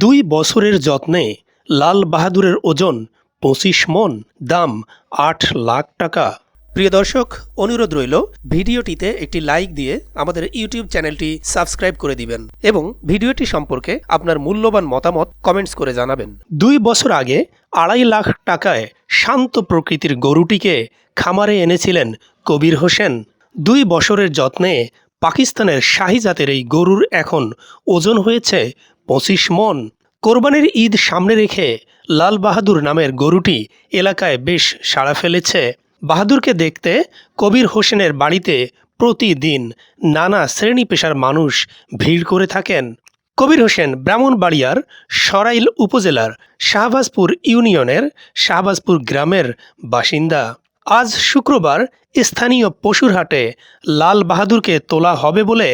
2 বছরের যত্নে লাল বাহাদুরের ওজন 25 মণ, দাম 8 লাখ টাকা। প্রিয় দর্শক, অনুরোধ রইল ভিডিওটিতে একটি লাইক দিয়ে আমাদের ইউটিউব চ্যানেলটি সাবস্ক্রাইব করে দিবেন এবং ভিডিওটি সম্পর্কে আপনার মূল্যবান মতামত কমেন্টস করে জানাবেন। 2 বছর আগে 2.5 লাখ টাকায় শান্ত প্রকৃতির গরুটিকে খামারে এনেছিলেন কবির হোসেন। 2 বছরের যত্নে পাকিস্তানের শাহী জাতের এই গরুর এখন ওজন হয়েছে 25 মণ। কোরবানির ঈদ সামনে রেখে লাল বাহাদুর নামের গরুটি এলাকায় বেশ সাড়া ফেলেছে। বাহাদুরকে দেখতে কবির হোসেনের বাড়িতে প্রতিদিন নানা শ্রেণী পেশার মানুষ ভিড় করে থাকেন। কবির হোসেন ব্রাহ্মণবাড়িয়ার সরাইল উপজেলার শাহবাজপুর ইউনিয়নের শাহবাজপুর গ্রামের বাসিন্দা। আজ শুক্রবার স্থানীয় পশুর হাটে লাল বাহাদুরকে তোলা হবে বলে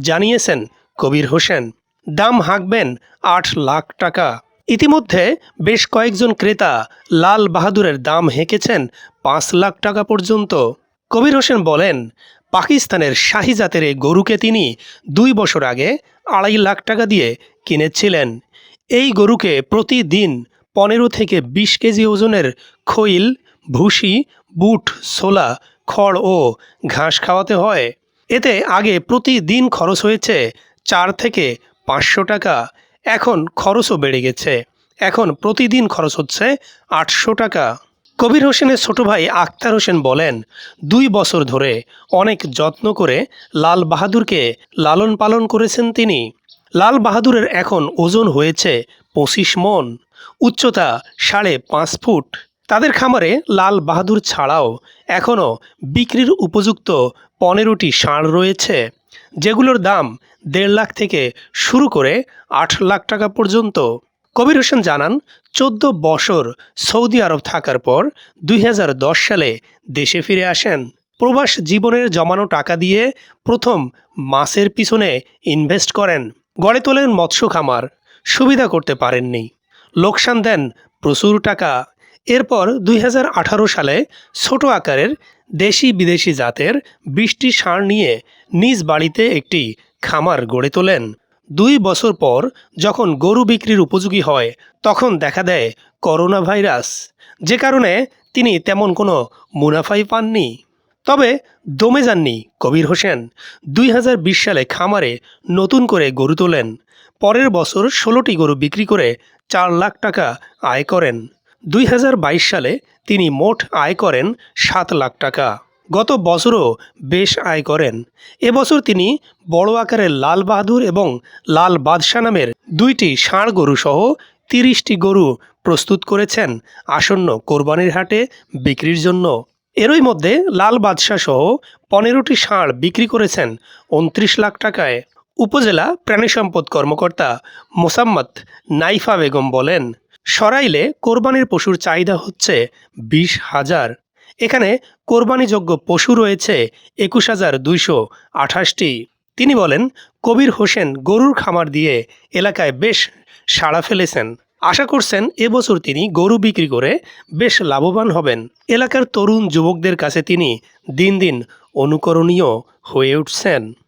জানিয়েছেন কবির হোসেন। দাম হাঁকবেন 8 লাখ টাকা। ইতিমধ্যে বেশ কয়েকজন ক্রেতা লাল বাহাদুরের দাম হেঁকেছেন 5 লাখ টাকা পর্যন্ত। কবির হোসেন বলেন, পাকিস্তানের শাহী জাতের এই গরুকে তিনি 2 বছর আগে 2.5 লাখ টাকা দিয়ে কিনেছিলেন। এই গরুকে প্রতিদিন 15 থেকে 20 কেজি ওজনের খৈল, ভুসি, বুট, ছোলা, খড় ও ঘাস খাওয়াতে হয়। এতে আগে প্রতিদিন খরচ হয়েছে 4 থেকে 500 টাকা। এখন খরচও বেড়ে গেছে। এখন প্রতিদিন খরচ হচ্ছে 800 টাকা। কবির হোসেনের ছোট ভাই আক্তার হোসেন বলেন, 2 বছর ধরে অনেক যত্ন করে লাল বাহাদুরকে লালন পালন করেছেন তিনি। লাল বাহাদুরের এখন ওজন হয়েছে 25 মণ, উচ্চতা 5.5 ফুট। তাদের খামারে লাল বাহাদুর ছাড়াও এখনও বিক্রির উপযুক্ত 15টি ষাঁড় রয়েছে, যেগুলোর দাম 1.5 লাখ থেকে শুরু করে 8 লাখ টাকা পর্যন্ত। কবির হোসেন জানান, 14 বছর সৌদি আরব থাকার পর 2010 সালে দেশে ফিরে আসেন। প্রবাস জীবনের জমানো টাকা দিয়ে প্রথম মাছের পিছনে ইনভেস্ট করেন, গড়ে তোলেন মৎস্য খামার। সুবিধা করতে পারেননি, লোকসান দেন প্রচুর টাকা। এরপর 2018 সালে ছোট আকারের দেশি বিদেশি জাতের 20টি ষাঁড় নিয়ে নিজ বাড়িতে একটি খামার গড়ে তোলেন। 2 বছর পর যখন গরু বিক্রির উপযোগী হয়, তখন দেখা দেয় করোনা ভাইরাস, যে কারণে তিনি তেমন কোনো মুনাফাই পাননি। তবে দমে যাননি কবির হোসেন। 2020 সালে খামারে নতুন করে গরু তোলেন। পরের বছর 16টি গরু বিক্রি করে 4 লাখ টাকা আয় করেন। 2022 সালে তিনি মোট আয় করেন 7 লাখ টাকা। গত বছরও বেশ আয় করেন। এবছর তিনি বড় আকারের লাল বাহাদুর এবং লাল বাদশাহ নামের 2টি ষাঁড় গরু সহ 30টি গরু প্রস্তুত করেছেন আসন্ন কোরবানির হাটে বিক্রির জন্য। এরই মধ্যে লাল বাদশাহ সহ 15টি ষাঁড় বিক্রি করেছেন 29 লাখ টাকায়। উপজেলা প্রাণী সম্পদ কর্মকর্তা মোসাম্মত নাইফা বেগম বলেন, সরাইলে কোরবানির পশুর চাহিদা হচ্ছে 20,000। এখানে কোরবানিযোগ্য পশু রয়েছে 21,228টি। তিনি বলেন, কবির হোসেন গরুর খামার দিয়ে এলাকায় বেশ সাড়া ফেলেছেন। আশা করছেন এবছর তিনি গরু বিক্রি করে বেশ লাভবান হবেন। এলাকার তরুণ যুবকদের কাছে তিনি দিন দিন অনুকরণীয় হয়ে উঠছেন।